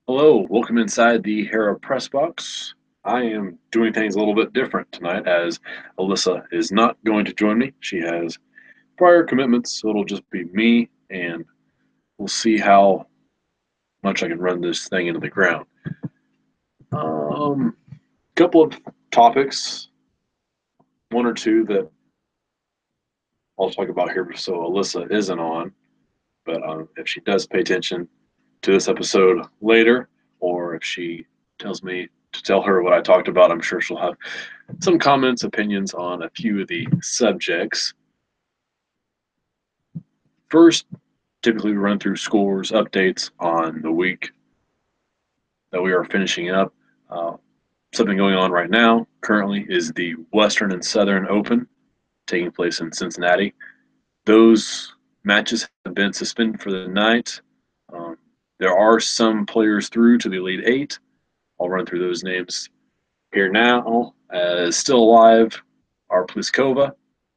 Hello, welcome inside the Hera Press Box. I am doing things a little bit different tonight as Alyssa is not going to join me. She has prior commitments, so it'll just be me, and we'll see how much I can run this thing into the ground. Couple of topics, one or two that I'll talk about here so Alyssa isn't on, but if she does pay attention to this episode later, or if she tells me to tell her what I talked about, I'm sure she'll have some comments, opinions on a few of the subjects. First, typically we run through scores, updates on the week that we are finishing up. Something going on right now currently is the Western and Southern Open taking place in Cincinnati. Those matches have been suspended for the night. Um, there are some players through to the Elite Eight. I'll run through those names here now. Still alive are Pliskova,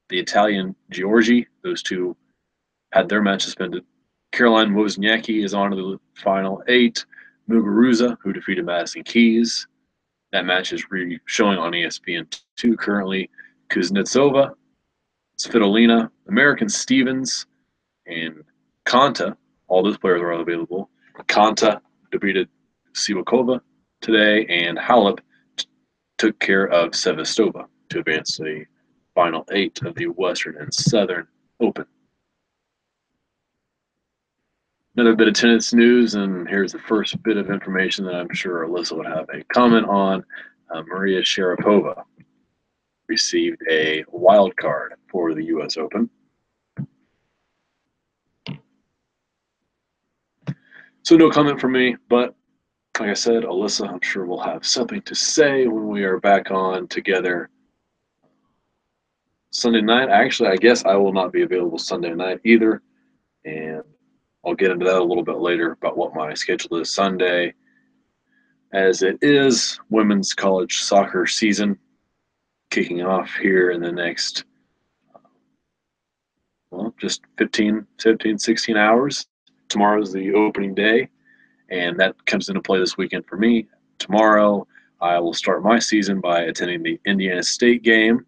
the Italian Giorgi. Those two had their match suspended. Caroline Wozniacki is on to the final eight. Muguruza, who defeated Madison Keys. That match is showing on ESPN2 currently. Kuznetsova, Svitolina, American Stevens, and Konta. All those players are available. Konta defeated Sivakova today, and Halep took care of Sevastova to advance to the final eight of the Western and Southern Open. Another bit of tennis news, and here's the first bit of information that I'm sure Alyssa would have a comment on. Maria Sharapova received a wild card for the U.S. Open. So no comment from me, but like I said, Alyssa, I'm sure will have something to say when we are back on together Sunday night. Actually, I guess I will not be available Sunday night either, and I'll get into that a little bit later about what my schedule is Sunday, as it is women's college soccer season kicking off here in the next, well, just 15, 17, 16 hours. Tomorrow's the opening day, and that comes into play this weekend for me. Tomorrow, I will start my season by attending the Indiana State game.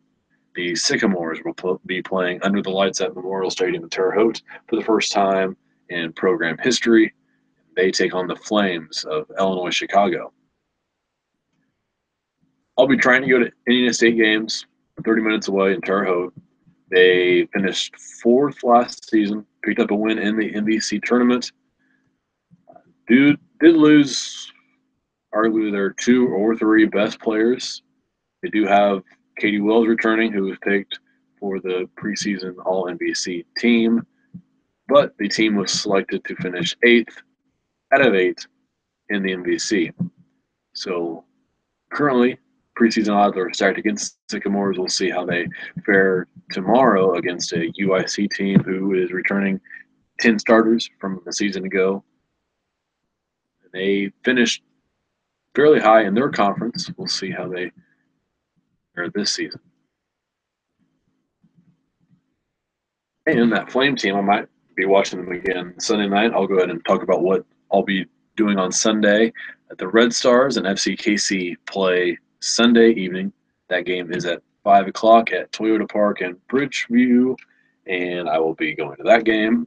The Sycamores will be playing under the lights at Memorial Stadium in Terre Haute for the first time in program history. They take on the Flames of Illinois Chicago. I'll be trying to go to Indiana State games 30 minutes away in Terre Haute. They finished fourth last season, picked up a win in the MVC tournament. Dude did lose arguably their two or three best players. They do have Katie Wells returning, who was picked for the preseason All NBC team, but the team was selected to finish eighth out of eight in the MVC. So currently, preseason odds are stacked against Sycamores. We'll see how they fare tomorrow against a UIC team who is returning 10 starters from a season ago. They finished fairly high in their conference. We'll see how they fare this season. And that Flame team, I might be watching them again Sunday night. I'll go ahead and talk about what I'll be doing on Sunday. The Red Stars and FCKC play Sunday evening. That game is at 5 o'clock at Toyota Park in Bridgeview, and I will be going to that game.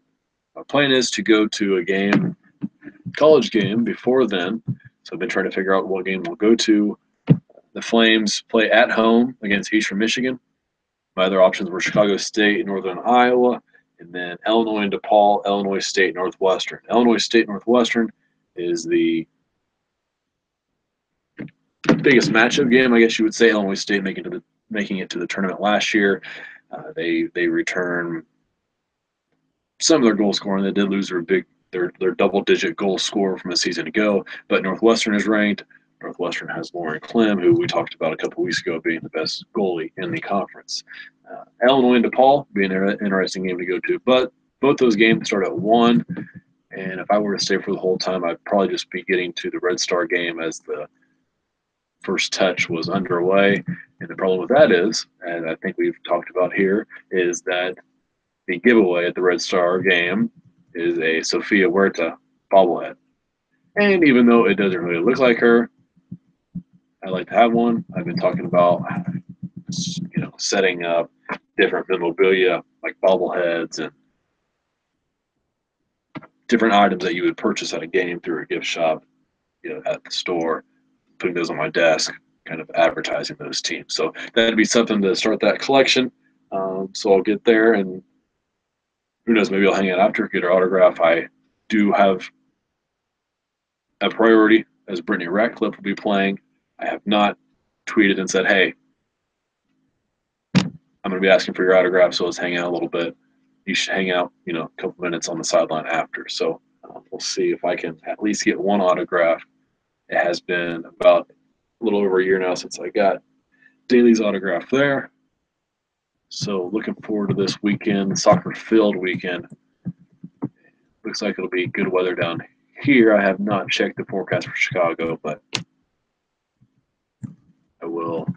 My plan is to go to a game, college game, before then. So I've been trying to figure out what game we'll go to. The Flames play at home against Eastern Michigan. My other options were Chicago State and Northern Iowa, and then Illinois and DePaul, Illinois State, Northwestern. Illinois State, Northwestern is the biggest matchup game, I guess you would say. Illinois State making it to the tournament last year. They return some of their goal scoring. They did lose their double-digit goal scorer from a season ago, but Northwestern is ranked. Northwestern has Lauren Clem, who we talked about a couple weeks ago being the best goalie in the conference. Illinois and DePaul being an interesting game to go to, but both those games start at 1, and if I were to stay for the whole time, I'd probably just be getting to the Red Star game as the first touch was underway. And the problem with that is, and I think we've talked about here, is that the giveaway at the Red Star game is a Sofia Huerta bobblehead. And even though it doesn't really look like her, I'd like to have one. I've been talking about, setting up different memorabilia like bobbleheads and different items that you would purchase at a game through a gift shop, at the store, putting those on my desk, kind of advertising those teams. So that'd be something to start that collection. So I'll get there, and who knows, maybe I'll hang out after, get her autograph. I do have a priority as Brittany Ratcliffe will be playing. I have not tweeted and said, hey, I'm going to be asking for your autograph, so let's hang out a little bit. You should hang out, a couple minutes on the sideline after. So we'll see if I can at least get one autograph. It has been about a little over a year now since I got Daly's autograph there. So looking forward to this weekend, soccer-filled weekend. Looks like it'll be good weather down here. I have not checked the forecast for Chicago, but I will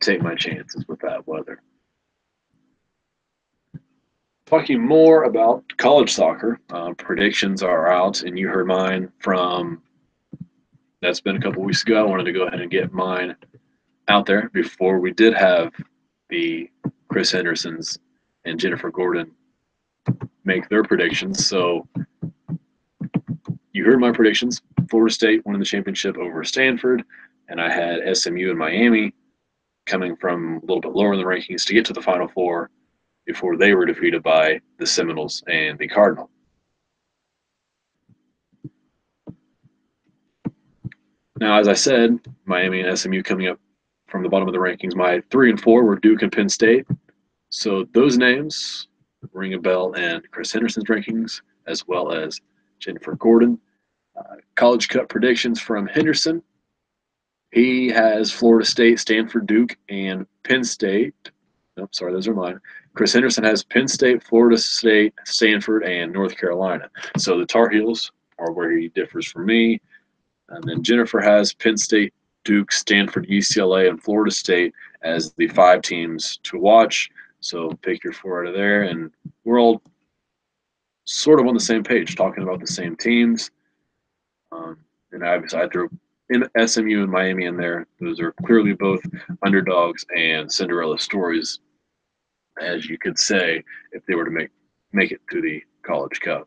take my chances with that weather. Talking more about college soccer, predictions are out, and you heard mine from, that's been a couple weeks ago. I wanted to go ahead and get mine out there before we did have the Chris Hendersons and Jennifer Gordon make their predictions. So you heard my predictions. Florida State winning the championship over Stanford, and I had SMU and Miami coming from a little bit lower in the rankings to get to the Final Four before they were defeated by the Seminoles and the Cardinal. Now, as I said, Miami and SMU coming up from the bottom of the rankings. My 3 and 4 were Duke and Penn State. So those names ring a bell in Chris Henderson's rankings, as well as Jennifer Gordon. College Cup predictions from Henderson. He has Florida State, Stanford, Duke, and Penn State. Nope, sorry, those are mine. Chris Henderson has Penn State, Florida State, Stanford, and North Carolina. So the Tar Heels are where he differs from me. And then Jennifer has Penn State, Duke, Stanford, UCLA, and Florida State as the 5 teams to watch. So pick your 4 out of there. And we're all sort of on the same page, talking about the same teams. And I threw in SMU and Miami in there. Those are clearly both underdogs and Cinderella stories, as you could say, if they were to make it to the College Cup.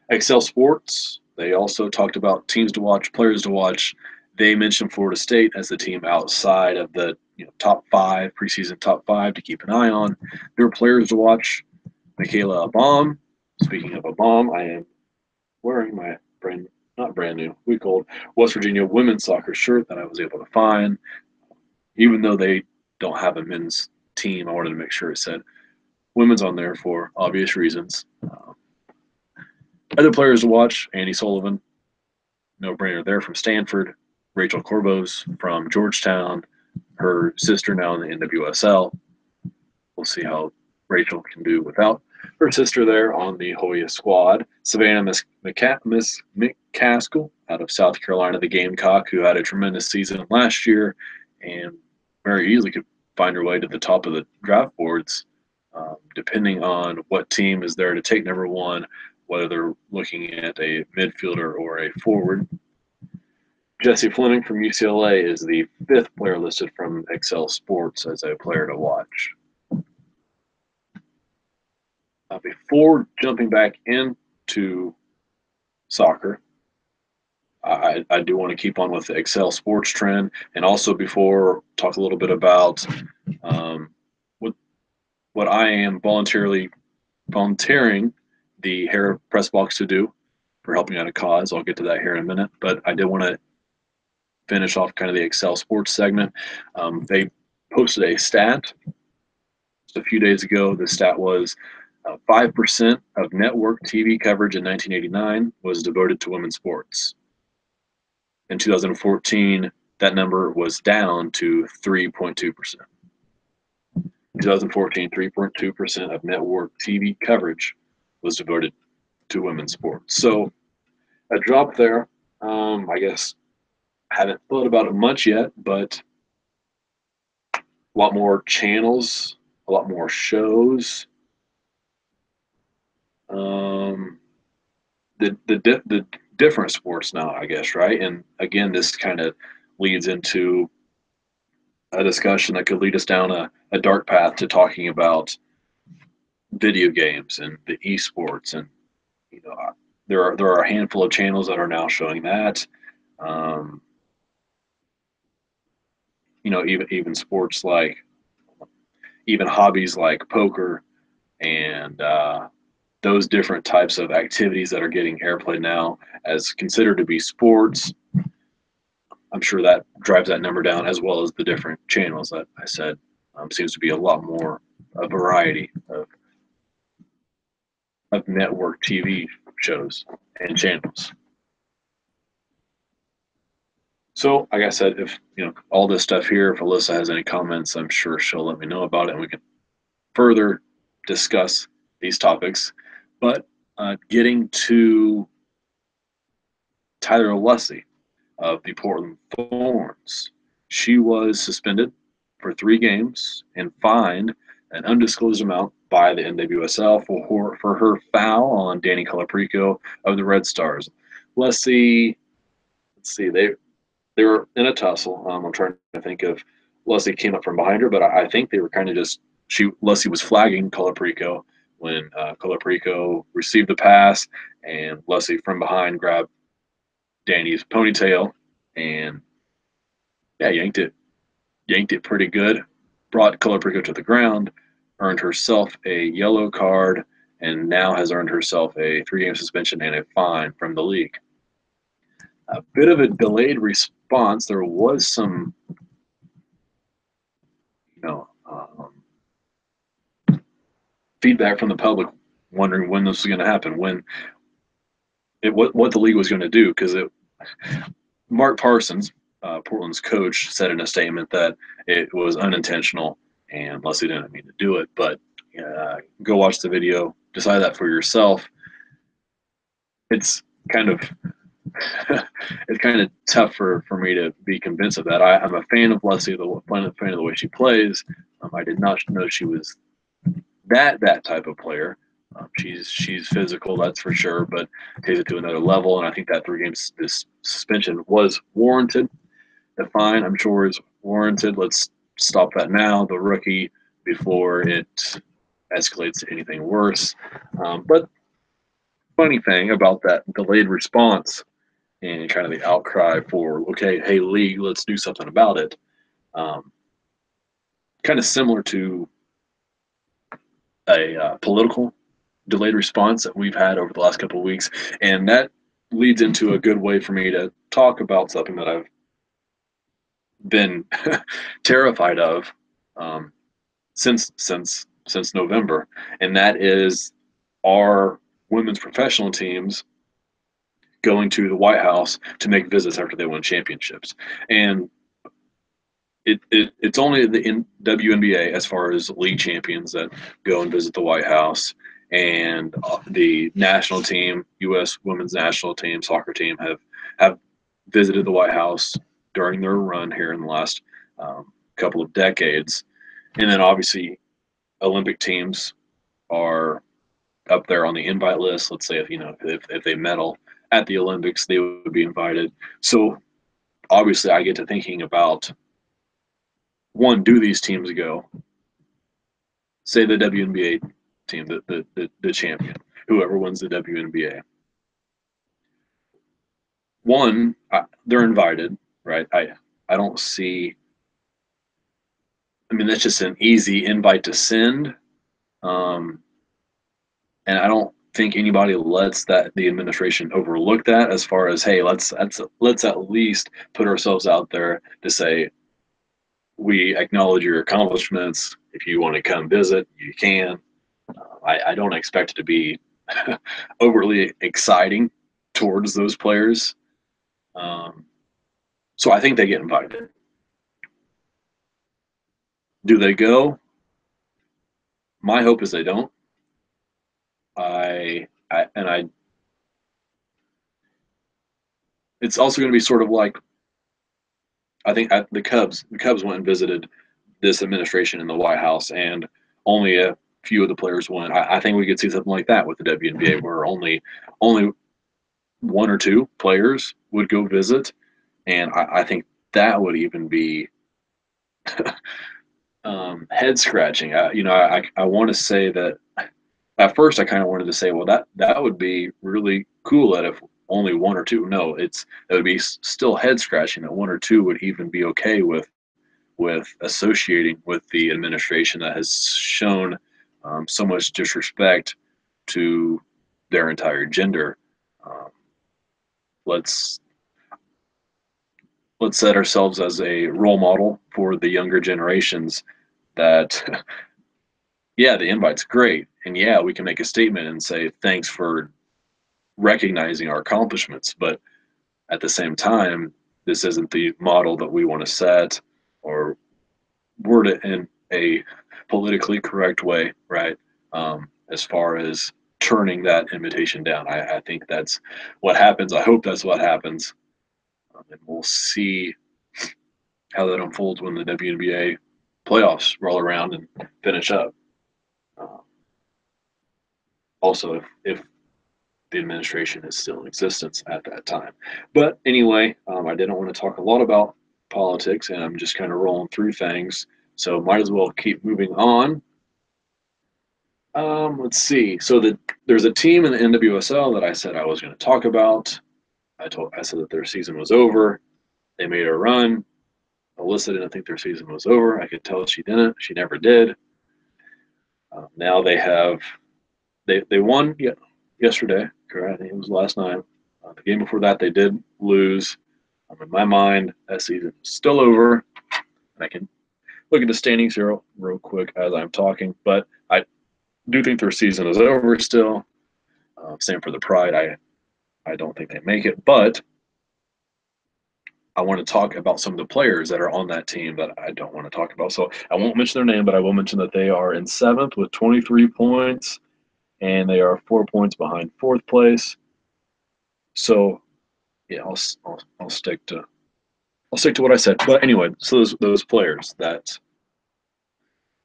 Excel Sports, they also talked about teams to watch, players to watch. They mentioned Florida State as the team outside of the top 5, preseason top 5 to keep an eye on. Their players to watch, Michaela Abam. Speaking of Abam, I am wearing my not brand new, week-old West Virginia women's soccer shirt that I was able to find. Even though they don't have a men's team, I wanted to make sure it said women's on there for obvious reasons. Other players to watch, Andy Sullivan, no-brainer there from Stanford. Rachel Corbos from Georgetown, her sister now in the NWSL. We'll see how Rachel can do without her sister there on the Hoya squad. Savannah McCaskill out of South Carolina, the Gamecock, who had a tremendous season last year and very easily could find her way to the top of the draft boards, depending on what team is there to take number 1, whether they're looking at a midfielder or a forward. Jesse Fleming from UCLA is the 5th player listed from Excel Sports as a player to watch. Before jumping back into soccer, I do want to keep on with the Excel Sports trend, and also before talk a little bit about what I am volunteering the Hair Press Box to do for helping out a cause. I'll get to that here in a minute, but I did want to finish off kind of the Excel Sports segment. They posted a stat just a few days ago. The stat was 5% of network TV coverage in 1989 was devoted to women's sports. In 2014, that number was down to 3.2%. 2014, 3.2% of network TV coverage was devoted to women's sports. So a drop there. I guess I haven't thought about it much yet, but a lot more channels, a lot more shows. the different sports now, I guess, right? And again, this kind of leads into a discussion that could lead us down a dark path to talking about video games and the esports. And you know, there are a handful of channels that are now showing that. Um, even sports like even hobbies like poker and those different types of activities that are getting airplay now as considered to be sports. I'm sure that drives that number down, as well as the different channels that I said. Seems to be a lot more a variety of network TV shows and channels. So, like I said, if all this stuff here, if Alyssa has any comments, I'm sure she'll let me know about it, and we can further discuss these topics. But getting to Tyler Leslie of the Portland Thorns, she was suspended for 3 games and fined an undisclosed amount by the NWSL for her foul on Danny Colaprico of the Red Stars. Leslie, let's see, they were in a tussle. I'm trying to think of Leslie came up from behind her, but I think they were kind of just Leslie was flagging Colaprico when Colaprico received the pass, and Leslie from behind grabbed Danny's ponytail and yeah, yanked it pretty good. Brought Colaprico to the ground, earned herself a yellow card, and now has earned herself a 3-game suspension and a fine from the league. A bit of a delayed response. There was some, feedback from the public wondering when this was going to happen, what the league was going to do, because Mark Parsons, Portland's coach, said in a statement that it was unintentional and Leslie didn't mean to do it. But go watch the video, decide that for yourself. It's kind of it's kind of tough for me to be convinced of that. I'm a fan of Leslie, a fan of the way she plays. I did not know she was that type of player. She's physical, that's for sure, but takes it to another level. And I think that 3-game suspension was warranted. The fine, I'm sure, is warranted. Let's stop that now. The rookie before it escalates to anything worse. But funny thing about that delayed response and kind of the outcry for, okay, hey, league, let's do something about it. Kind of similar to a political delayed response that we've had over the last couple of weeks. And that leads into a good way for me to talk about something that I've been terrified of since November, and that is our women's professional teams going to the White House to make visits after they win championships. And it's only the WNBA, as far as league champions, that go and visit the White House, and the national team, U.S. women's national team, soccer team, have visited the White House during their run here in the last couple of decades. And then obviously Olympic teams are up there on the invite list. Let's say if they medal at the Olympics, they would be invited. So obviously I get to thinking about, one, do these teams go? Say the WNBA team, the champion, whoever wins the WNBA. One, they're invited, right? I don't see. I mean, that's just an easy invite to send, and I don't think anybody lets the administration overlook that. As far as, hey, let's at least put ourselves out there to say we acknowledge your accomplishments. If you want to come visit, you can. I don't expect it to be overly exciting towards those players. So I think they get invited. Do they go? My hope is they don't. It's also going to be sort of like, I think the Cubs went and visited this administration in the White House, and only a few of the players went. I think we could see something like that with the WNBA, where only one or two players would go visit, and I think that would even be head scratching. I want to say that at first I kind of wanted to say, well, that would be really cool that if only one or two. No, that would be still head scratching that one or two would even be okay with associating with the administration that has shown so much disrespect to their entire gender. Um, let's let's set ourselves as a role model for the younger generations that yeah, the invite's great, and yeah, we can make a statement and say thanks for recognizing our accomplishments, but at the same time, this isn't the model that we want to set or word it in a politically correct way, right? As far as turning that invitation down, I think that's what happens. I hope that's what happens, and we'll see how that unfolds when the WNBA playoffs roll around and finish up. Uh, Also, if the administration is still in existence at that time. But anyway, I didn't want to talk a lot about politics, and I'm just kind of rolling through things. So might as well keep moving on. Let's see. So there's a team in the NWSL that I said I was going to talk about. I said that their season was over. They made a run. Alyssa didn't think their season was over. I could tell she didn't. She never did. Now they won yesterday. Correct. I think it was last night. The game before that, they did lose. In my mind, that season is still over. And I can look at the standings here real quick as I'm talking, but I do think their season is over still. Same for the Pride. I don't think they make it, but I want to talk about some of the players that are on that team that I don't want to talk about. So I won't mention their name, but I will mention that they are in seventh with 23 points, and they are 4 points behind fourth place. So yeah, I'll stick to what I said. But anyway, so those players that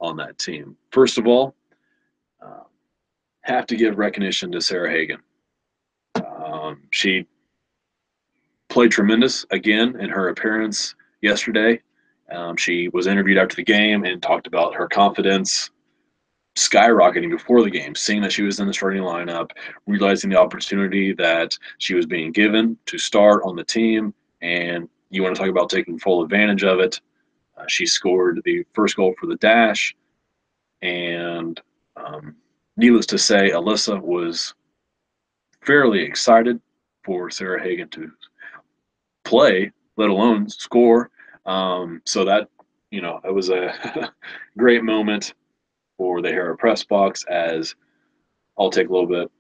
on that team. First of all, uh, have to give recognition to Sarah Hagen. She played tremendous again in her appearance yesterday. She was interviewed after the game and talked about her confidence skyrocketing before the game, seeing that she was in the starting lineup, realizing the opportunity that she was being given to start on the team, and you want to talk about taking full advantage of it. She scored the first goal for the Dash, and needless to say, Alyssa was fairly excited for Sarah Hagen to play, let alone score. So that, it was a great moment for the Hera press box. As I'll take a little bit,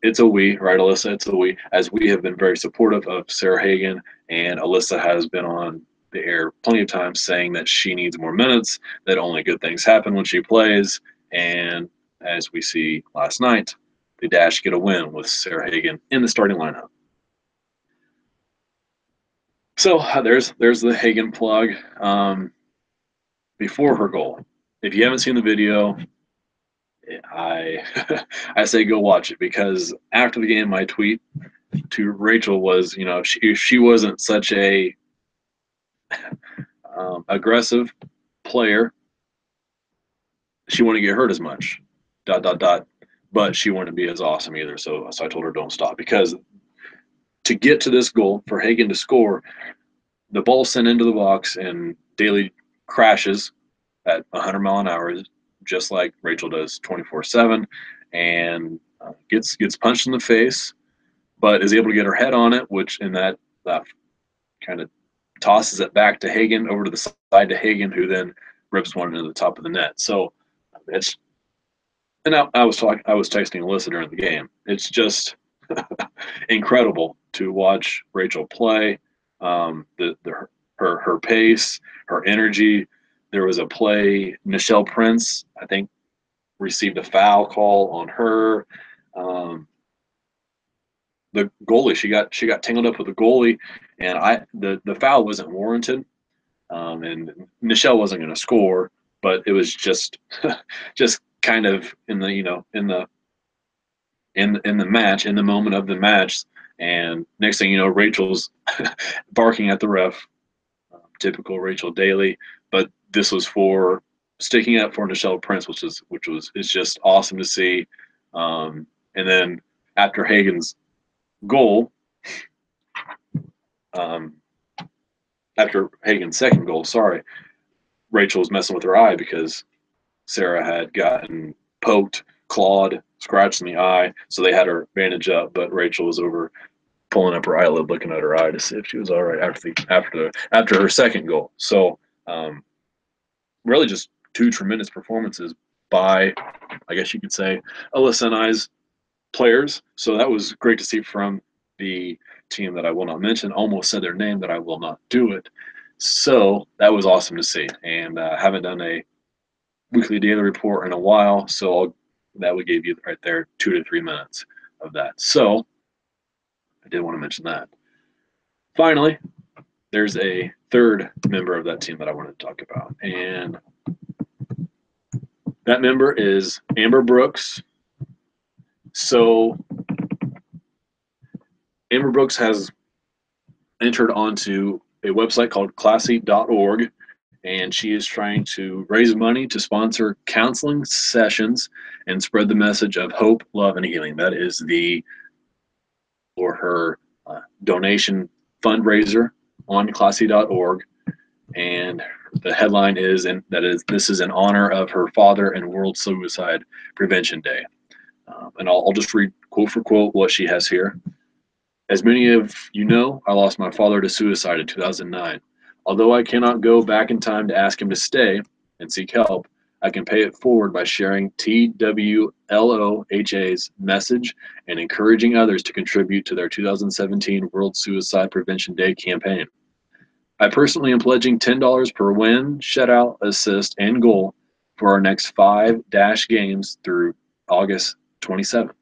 it's a we, right, Alyssa? It's a we, as we have been very supportive of Sarah Hagen, and Alyssa has been on the air plenty of times saying that she needs more minutes, that only good things happen when she plays. And as we see last night, the Dash get a win with Sarah Hagen in the starting lineup. So there's the Hagen plug. Before her goal, if you haven't seen the video, I I say go watch it, because after the game, my tweet to Rachel was, she wasn't such a aggressive player. She wouldn't get hurt as much. ... But she wouldn't be as awesome either. So I told her don't stop, because to get to this goal for Hagen to score, the ball sent into the box and Daly crashes at 100 mile an hour, just like Rachel does 24/7, and gets punched in the face, but is able to get her head on it, which in that kind of tosses it back to Hagen, over to the side to Hagen, who then rips one into the top of the net. So it's, and I was texting Alyssa during the game. It's just incredible to watch Rachel play. Her pace, her energy. There was a play, Nichelle Prince, I think, received a foul call on her. The goalie, she got tangled up with the goalie, and the foul wasn't warranted. And Nichelle wasn't going to score, but it was just just kind of in the in the match, in the moment of the match, And next thing you know, Rachel's barking at the ref, typical Rachel Daly. But this was for sticking up for Nichelle Prince, is just awesome to see. And then after Hagen's goal, after Hagen's second goal, sorry, Rachel was messing with her eye because Sarah had gotten poked, clawed, scratched in the eye, so they had her bandage up. But Rachel was over pulling up her eyelid, looking at her eye to see if she was all right after her second goal. So really, just two tremendous performances by, I guess you could say, Alyssa and I's players. So that was great to see from the team that I will not mention. Almost said their name, that I will not do it. So that was awesome to see, and haven't done a weekly daily report in a while, so that would give you right there 2 to 3 minutes of that. So I did want to mention that. Finally, there's a third member of that team that I wanted to talk about, and that member is Amber Brooks. So Amber Brooks has entered onto a website called classy.org, and she is trying to raise money to sponsor counseling sessions and spread the message of hope, love, and healing. That is her donation fundraiser on classy.org, and the headline is, this is in honor of her father and World Suicide Prevention Day. And I'll just read quote for quote what she has here. As many of you know, I lost my father to suicide in 2009. Although I cannot go back in time to ask him to stay and seek help, I can pay it forward by sharing TWLOHA's message and encouraging others to contribute to their 2017 World Suicide Prevention Day campaign. I personally am pledging $10 per win, shutout, assist, and goal for our next 5 dash games through August 27th.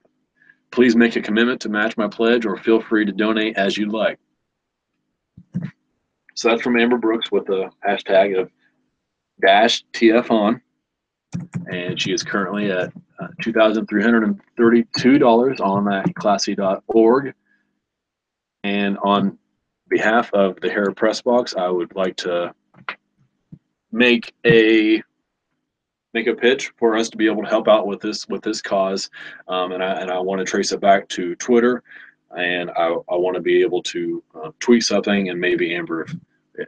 Please make a commitment to match my pledge, or feel free to donate as you'd like. So that's from Amber Brooks with the hashtag of #TFON. And she is currently at $2,332 on that classy.org. And on behalf of the Hera Press Box, I would like to make a pitch for us to be able to help out with this cause, and I want to trace it back to Twitter, and I want to be able to tweet something, and maybe Amber,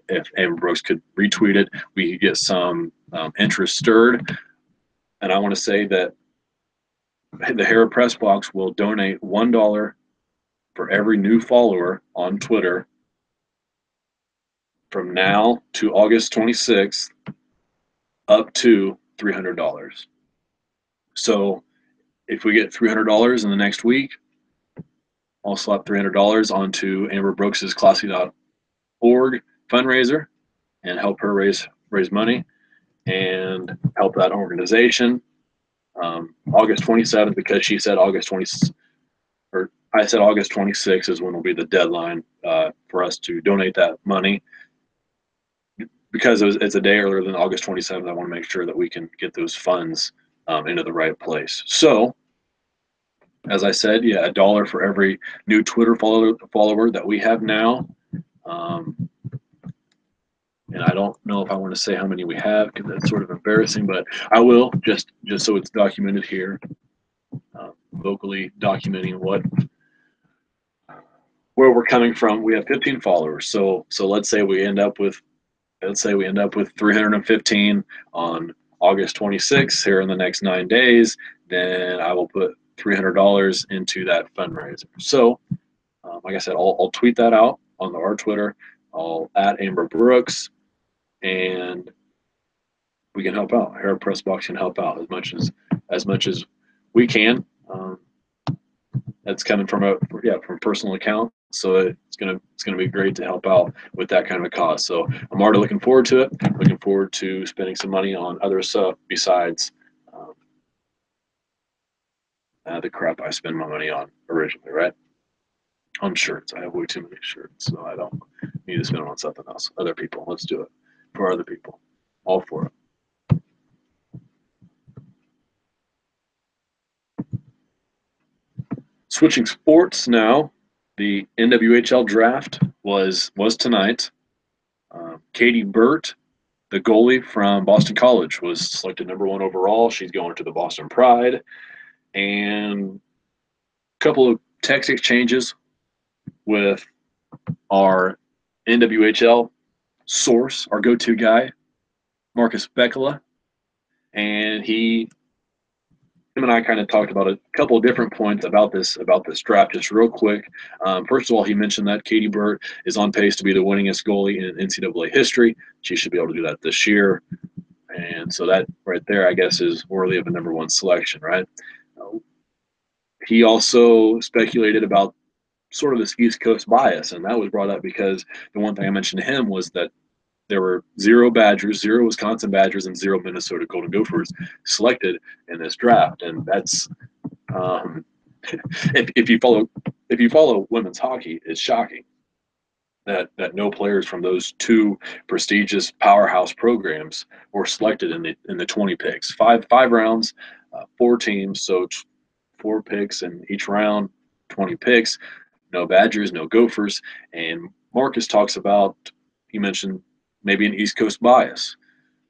if Amber Brooks could retweet it, we could get some interest stirred. And I want to say that the Hera Press Box will donate $1 for every new follower on Twitter from now to August 26th, up to $300. So if we get $300 in the next week, I'll slap $300 onto Amber Brooks's classy.org fundraiser and help her raise money and help that organization. August 27th, because she said August 20, or I said August 26th is when will be the deadline for us to donate that money. Because it's a day earlier than August 27th, I want to make sure that we can get those funds into the right place. So, as I said, yeah, $1 for every new Twitter follower that we have now. And I don't know if I want to say how many we have, because that's sort of embarrassing, but I will, just so it's documented here, vocally documenting where we're coming from. We have 15 followers. So let's say we end up with 315 on August 26th here in the next 9 days. Then I will put $300 into that fundraiser. So, like I said, I'll tweet that out on our Twitter. I'll add Amber Brooks, and we can help out. Hera Press Box can help out as much as we can. That's coming from from personal account, so it's gonna be great to help out with that kind of a cause. So I'm already looking forward to it. Looking forward to spending some money on other stuff besides the crap I spend my money on originally, right? On shirts. I have way too many shirts, so I don't need to spend it on something else. Other people, let's do it for other people. All for it. Switching sports now. The NWHL draft was tonight. Katie Burt, the goalie from Boston College, was selected #1 overall. She's going to the Boston Pride. And a couple of text exchanges with our NWHL source, our go-to guy, Marcus Beckela. And him and I kind of talked about a couple of different points about this draft, just real quick. First of all, he mentioned that Katie Burt is on pace to be the winningest goalie in NCAA history. She should be able to do that this year, and so that right there, I guess, is worthy of a #1 selection, right? He also speculated about sort of this East Coast bias, and that was brought up because the one thing I mentioned to him was that there were 0 Badgers, 0 Wisconsin Badgers, and 0 Minnesota Golden Gophers selected in this draft, and that's if you follow women's hockey, it's shocking that no players from those 2 prestigious powerhouse programs were selected in the 20 picks. Five rounds, 4 teams, so 4 picks in each round, 20 picks. No Badgers, no Gophers, and Marcus talks about, he mentioned maybe an East Coast bias.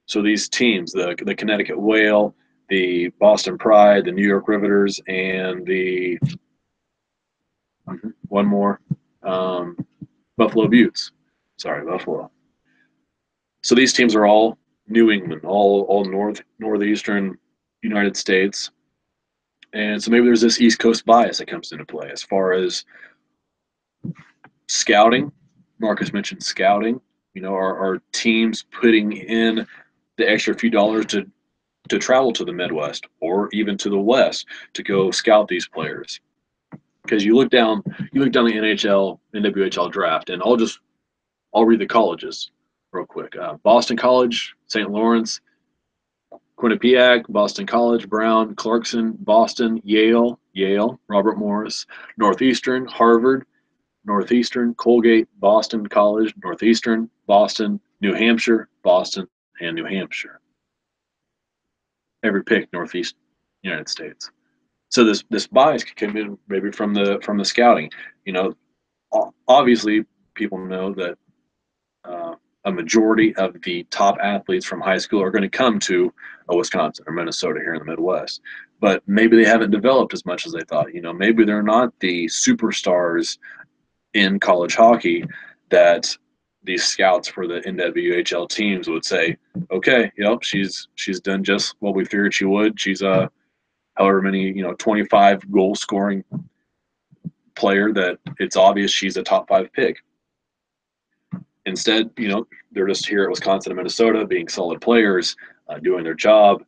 So these teams, the Connecticut Whale, the Boston Pride, the New York Riveters, and the one more, Buffalo Buttes. Sorry, Buffalo. So these teams are all New England, all northeastern United States, and so maybe there's this East Coast bias that comes into play as far as scouting. Marcus mentioned scouting. Are teams putting in the extra few dollars to travel to the Midwest or even to the West to go scout these players? Because you look down the NHL, NWHL draft, and I'll read the colleges real quick. Boston College, St. Lawrence, Quinnipiac, Boston College, Brown, Clarkson, Boston, Yale, Robert Morris, Northeastern, Harvard, Northeastern, Colgate, Boston College, Northeastern, Boston, New Hampshire, Boston, and New Hampshire. Every pick Northeast United States. So this bias could come in maybe from the scouting. Obviously people know that a majority of the top athletes from high school are going to come to Wisconsin or Minnesota here in the Midwest, but maybe they haven't developed as much as they thought. Maybe they're not the superstars in college hockey that these scouts for the NWHL teams would say, okay, yep, she's done just what we figured she would. She's however many, 25 goal scoring player that it's obvious she's a top 5 pick. Instead, they're just here at Wisconsin and Minnesota being solid players, doing their job,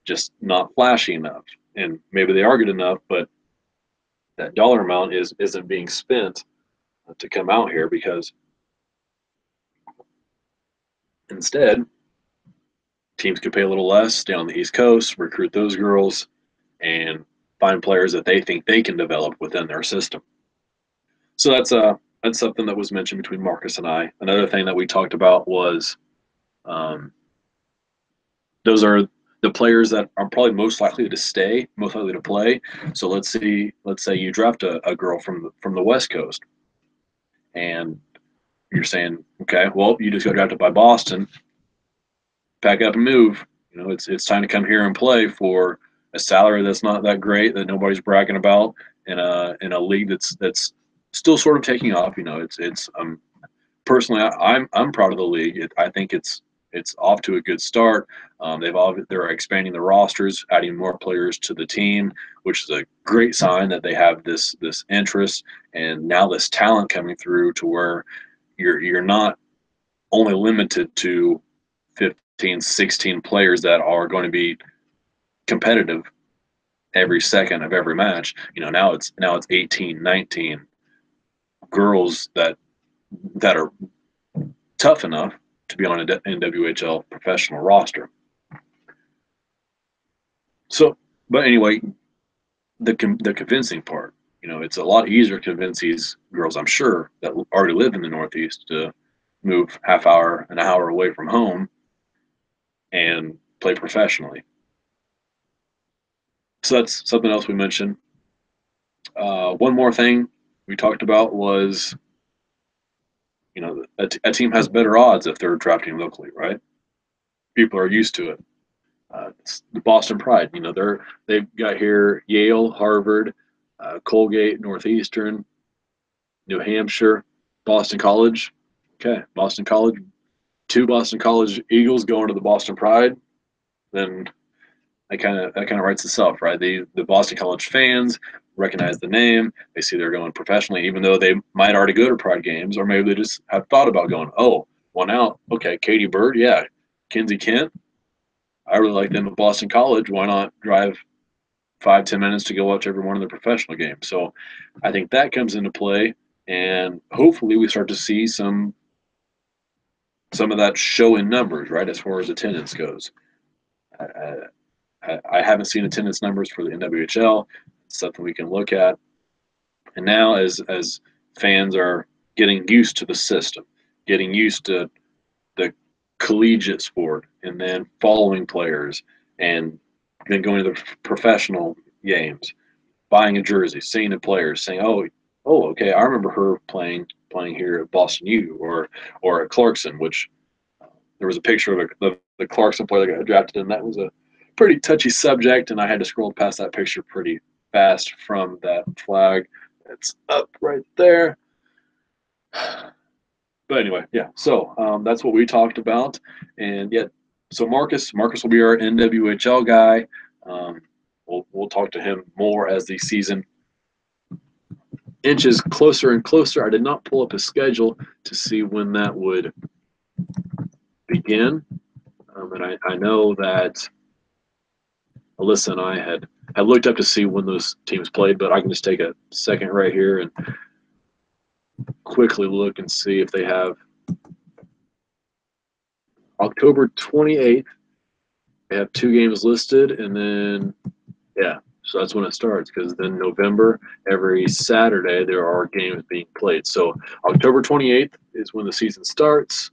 just not flashy enough. And maybe they are good enough, but that dollar amount isn't being spent to come out here, because instead teams could pay a little less, stay on the East Coast, recruit those girls, and find players that they think they can develop within their system. So that's something that was mentioned between Marcus and I. Another thing that we talked about was those are the players that are probably most likely to stay, most likely to play. So let's say you draft a girl from the West Coast, and you're saying, okay, well, you just got drafted by Boston, pack up and move. It's time to come here and play for a salary that's not that great, that nobody's bragging about, in a league that's still sort of taking off. It's personally, I'm proud of the league. I think it's off to a good start. They're expanding the rosters, adding more players to the team, which is a great sign that they have this interest and now this talent coming through, to where you're not only limited to 15, 16 players that are going to be competitive every second of every match. Now it's 18, 19 girls that are tough enough to be on an NWHL professional roster. So, but anyway, the convincing part, it's a lot easier to convince these girls, I'm sure, that already live in the Northeast, to move half hour, an hour away from home and play professionally. So that's something else we mentioned. One more thing we talked about was, a team has better odds if they're drafting locally, right? People are used to it. It's the Boston Pride. They've got here Yale, Harvard, Colgate, Northeastern, New Hampshire, Boston College. Okay, Boston College, two Boston College Eagles going to the Boston Pride. Then that kind of writes itself, right? The Boston College fans recognize the name. They see they're going professionally, even though they might already go to Pride games, or maybe they just have thought about going. Oh, one out. Okay, Katie Bird, yeah, Kinsey Kent. I really like them at Boston College. Why not drive 5-10 minutes to go watch every one of the professional games? So I think that comes into play, and hopefully we start to see some of that show in numbers, right, as far as attendance goes. I, I haven't seen attendance numbers for the NWHL. It's something we can look at. And now, as fans are getting used to the system, getting used to the collegiate sport, and then following players, and then going to the professional games, buying a jersey, seeing the players, saying, "Oh, okay, I remember her playing here at Boston U or at Clarkson," which there was a picture of the Clarkson player that got drafted, and that was a pretty touchy subject, and I had to scroll past that picture pretty fast from that flag. It's up right there. But anyway, yeah. So that's what we talked about, and yeah. So Marcus will be our NWHL guy. We'll talk to him more as the season inches closer and closer. I did not pull up his schedule to see when that would begin, and I know that Alyssa and I had looked up to see when those teams played, but I can just take a second right here and quickly look and see if they have October 28th. They have 2 games listed, and then, yeah, so that's when it starts, because then November, every Saturday, there are games being played. So October 28th is when the season starts.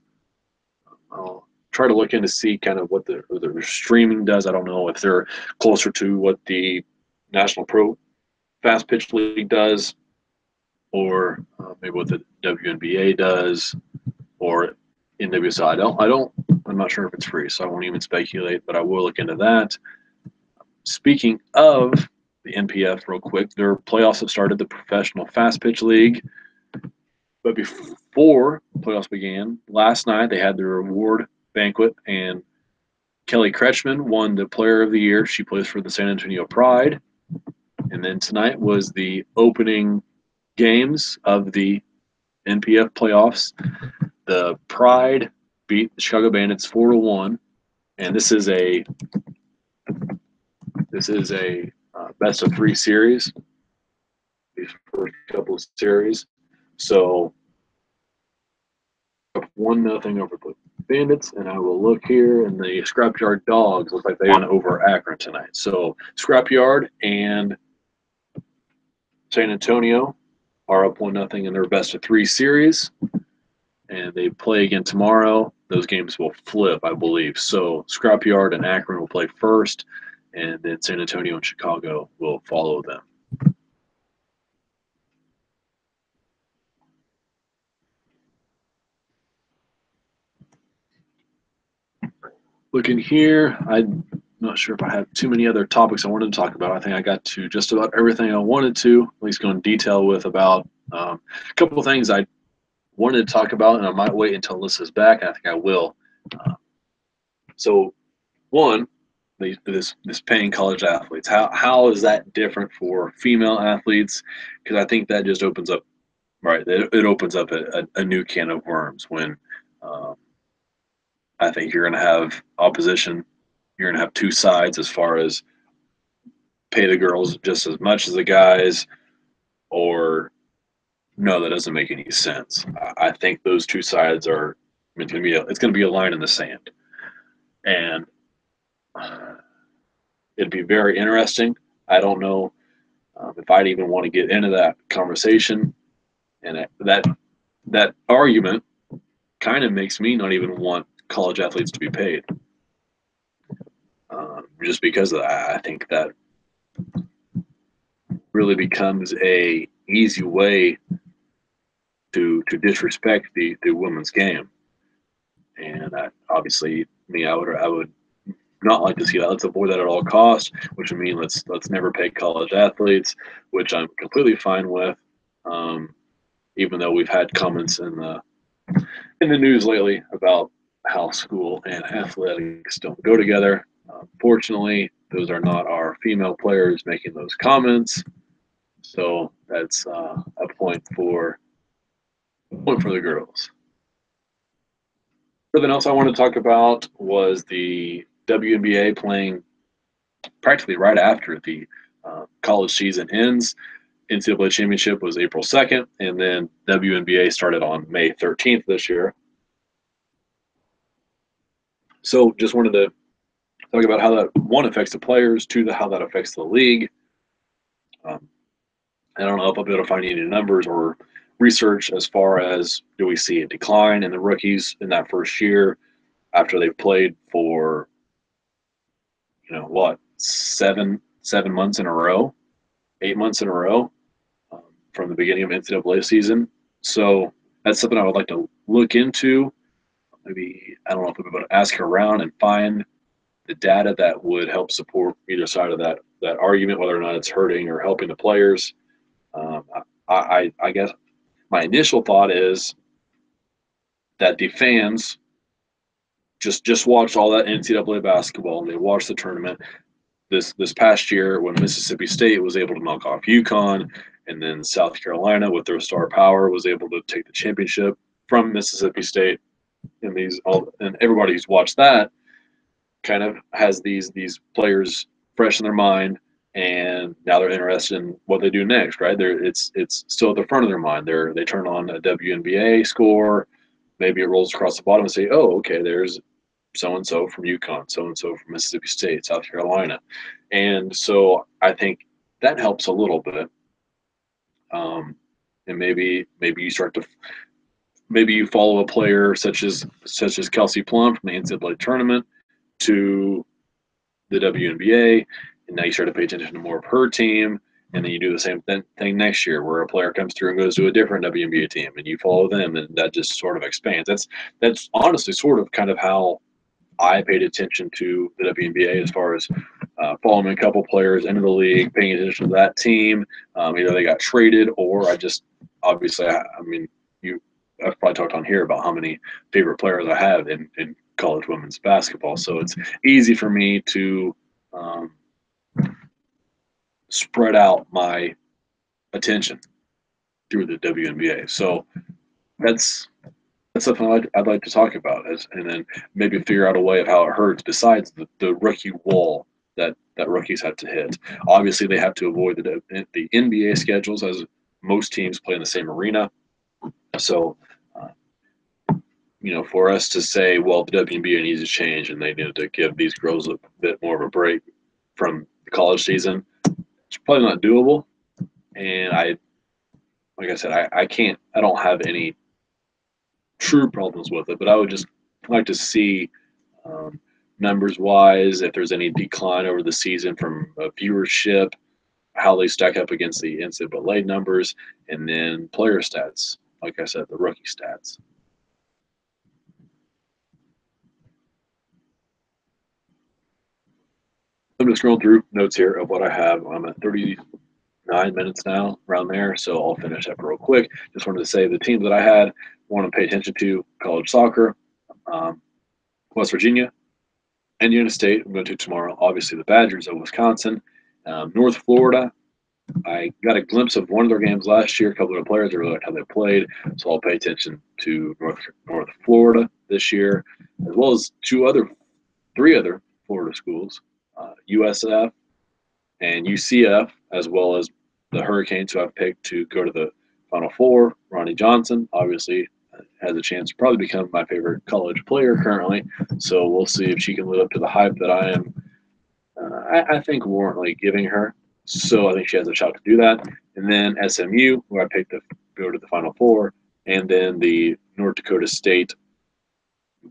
I'll try to look in to see kind of what the streaming does. I don't know if they're closer to what the National Pro Fast Pitch League does, or maybe what the WNBA does, or NWSL. I'm not sure if it's free, so I won't even speculate, but I will look into that. Speaking of the NPF, real quick, their playoffs have started, the Professional Fast Pitch League. But before playoffs began, last night they had their award banquet, and Kelly Kretschmann won the Player of the Year. She plays for the San Antonio Pride. And then tonight was the opening games of the NPF playoffs. The Pride beat the Chicago Bandits 4-1, and this is a best of 3 series. These first couple of series, so 1-0 over the Bandits, and I will look here, and the Scrapyard Dogs look like they won over Akron tonight. So Scrapyard and San Antonio are up 1-0 in their best of 3 series, and they play again tomorrow. Those games will flip, I believe. So Scrapyard and Akron will play first, and then San Antonio and Chicago will follow them. Looking here, I'm not sure if I have too many other topics I wanted to talk about. I think I got to just about everything I wanted to, at least go in detail with about a couple of things I wanted to talk about, and I might wait until Alyssa's back, and I think I will. So, one, this paying college athletes. How is that different for female athletes? Because I think that just opens up, right? It opens up a new can of worms when I think you're going to have opposition. You're going to have 2 sides as far as pay the girls just as much as the guys, or no, that doesn't make any sense. I think those 2 sides are. I mean, it's going to be a line in the sand, and it'd be very interesting. I don't know if I'd even want to get into that conversation, and that argument kind of makes me not even want college athletes to be paid, just because of that. I think that really becomes a easy way to disrespect the women's game. And obviously, I would not like to see that. Let's avoid that at all costs, which would mean let's never pay college athletes, which I'm completely fine with. Even though we've had comments in the news lately about how school and athletics don't go together. Fortunately, those are not our female players making those comments, so that's a point for the girls. Something else I wanted to talk about was the WNBA playing practically right after the college season ends. NCAA championship was April 2nd, and then WNBA started on May 13th this year. So just wanted to talk about how that, one, affects the players, two, how that affects the league. I don't know if I'll be able to find any numbers or research as far as do we see a decline in the rookies in that first year after they've played for, what, seven months in a row, 8 months in a row from the beginning of NCAA season. So that's something I would like to look into. Maybe, I don't know if we'll be able to ask around and find the data that would help support either side of that argument, whether or not it's hurting or helping the players. I guess my initial thought is that the fans just watched all that NCAA basketball and they watched the tournament this past year when Mississippi State was able to knock off UConn, and then South Carolina with their star power was able to take the championship from Mississippi State. And everybody who's watched that kind of has these players fresh in their mind, and now they're interested in what they do next, right? It's still at the front of their mind. They turn on a WNBA score, maybe it rolls across the bottom and say, oh, okay, there's so and so from UConn, so and so from Mississippi State, South Carolina, and so I think that helps a little bit. And maybe you start to maybe you follow a player such as Kelsey Plum from the NCAA tournament to the WNBA, and now you start to pay attention to more of her team, and then you do the same thing next year where a player comes through and goes to a different WNBA team, and you follow them, and that just sort of expands. That's honestly sort of kind of how I paid attention to the WNBA as far as following a couple players into the league, paying attention to that team. Either they got traded or I just obviously, I've probably talked on here about how many favorite players I have in college women's basketball. So it's easy for me to spread out my attention through the WNBA. So that's something I'd like to talk about, and then maybe figure out a way of how it hurts besides the rookie wall that rookies have to hit. Obviously, they have to avoid the NBA schedules, as most teams play in the same arena. So, for us to say, well, the WNBA needs to change and they need to give these girls a bit more of a break from the college season, it's probably not doable. And like I said, I don't have any true problems with it, but I would just like to see numbers wise if there's any decline over the season from viewership, how they stack up against the NCAA numbers, and then player stats. Like I said, the rookie stats. I'm just scrolling through notes here of what I have. I'm at 39 minutes now, around there, so I'll finish up real quick. Just wanted to say the teams that I had want to pay attention to: college soccer, West Virginia, Indiana State. I'm going to tomorrow. Obviously, the Badgers of Wisconsin, North Florida. I got a glimpse of one of their games last year. A couple of the players, I really liked how they played, so I'll pay attention to North Florida this year, as well as three other Florida schools, USF and UCF, as well as the Hurricanes, who I've picked to go to the Final Four. Ronnie Johnson, obviously, has a chance to probably become my favorite college player currently. So we'll see if she can live up to the hype that I am, I think, warrantly giving her. So I think she has a shot to do that. And then SMU, who I picked to go to the Final Four, and then the North Dakota State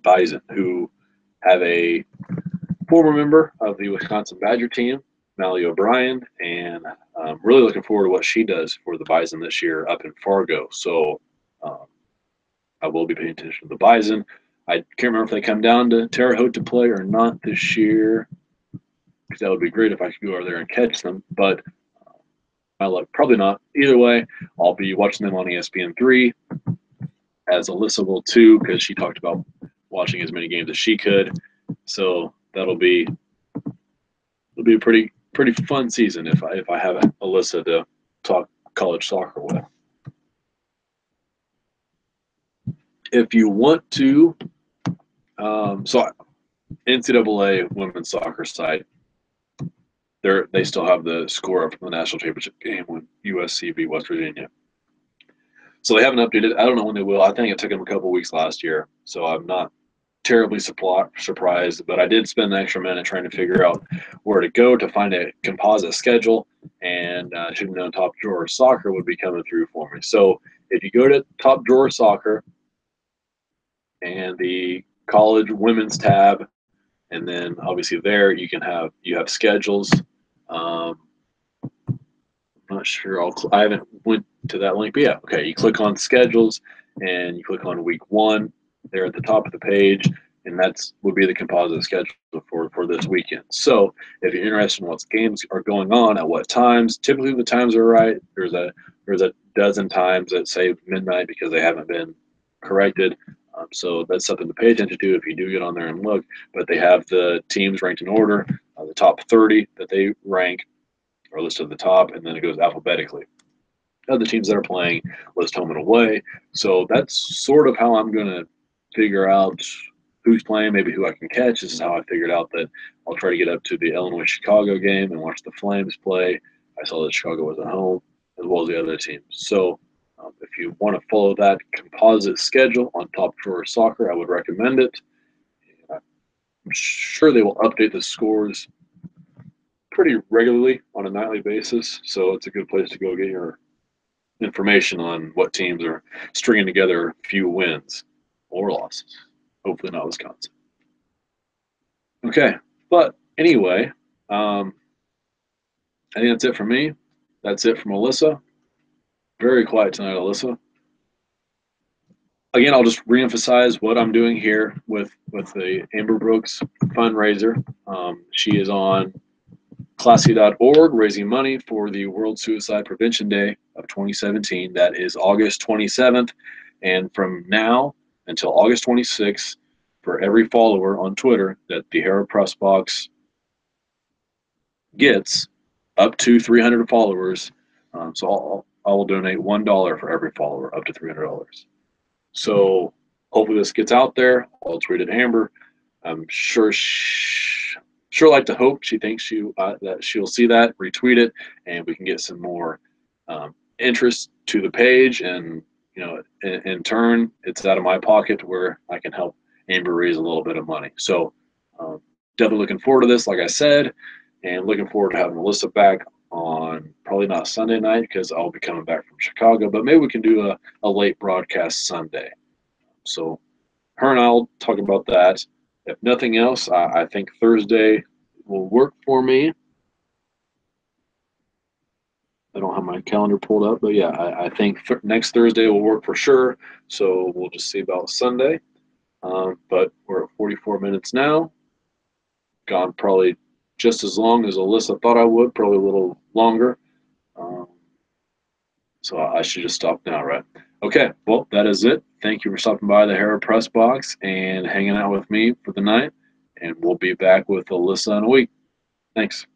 Bison, who have a former member of the Wisconsin Badger team Mallie O'Brien, and I'm really looking forward to what she does for the Bison this year up in Fargo. So um, I will be paying attention to the Bison. I can't remember if they come down to Terre Haute to play or not this year, because that would be great if I could go over there and catch them. But my luck, probably not. Either way, I'll be watching them on ESPN3, as Alyssa will too, because she talked about watching as many games as she could. So it'll be a pretty fun season if I have Alyssa to talk college soccer with. If you want to, so NCAA women's soccer site, they still have the score up from the national championship game when USC beat West Virginia. So they haven't updated. I don't know when they will. I think it took them a couple weeks last year, so I'm not terribly surprised. But I did spend an extra minute trying to figure out where to go to find a composite schedule, and should have known Top Drawer Soccer would be coming through for me. So if you go to Top Drawer Soccer and the college women's tab, and then obviously there you have schedules. I'm not sure. I haven't went to that link, but yeah, okay. You click on schedules, and you click on week 1 there at the top of the page, and that's would be the composite schedule for this weekend. So if you're interested in what games are going on at what times, typically the times are right. There's a dozen times that say midnight because they haven't been corrected. So that's something to pay attention to if you do get on there and look. But they have the teams ranked in order, the top 30 that they rank are listed at the top, and then it goes alphabetically. Other teams that are playing list home and away. So that's sort of how I'm going to figure out who's playing, maybe who I can catch. This is how I figured out that I'll try to get up to the Illinois-Chicago game and watch the Flames play. I saw that Chicago was at home, as well as the other teams. So if you want to follow that composite schedule on Top Drawer Soccer, I would recommend it. I'm sure they will update the scores pretty regularly on a nightly basis, so it's a good place to go get your information on what teams are stringing together a few wins or losses. Hopefully not Wisconsin. Okay, but anyway, I think that's it for me. That's it from Alyssa. Very quiet tonight, Alyssa. Again, I'll just reemphasize what I'm doing here with the Amber Brooks fundraiser. She is on Classy.org, raising money for the World Suicide Prevention Day of 2017. That is August 27th. And from now until August 26th, for every follower on Twitter that the Hera Press Box gets, up to 300 followers, so I will donate $1 for every follower, up to $300. So hopefully this gets out there. I'll tweet at Amber. I'm sure like to hope she thinks that she'll see that, retweet it, and we can get some more interest to the page. And in turn, it's out of my pocket where I can help Amber raise a little bit of money. So definitely looking forward to this, like I said, and looking forward to having Alyssa back on probably not Sunday night because I'll be coming back from Chicago, but maybe we can do a late broadcast Sunday. So her and I'll talk about that. If nothing else, I think Thursday will work for me. I don't have my calendar pulled up, but yeah, I think next Thursday will work for sure. So we'll just see about Sunday. But we're at 44 minutes now. Gone probably just as long as Alyssa thought I would, probably a little longer. So I should just stop now, right? Okay, well, that is it. Thank you for stopping by the Hera Press Box and hanging out with me for the night. And we'll be back with Alyssa in a week. Thanks.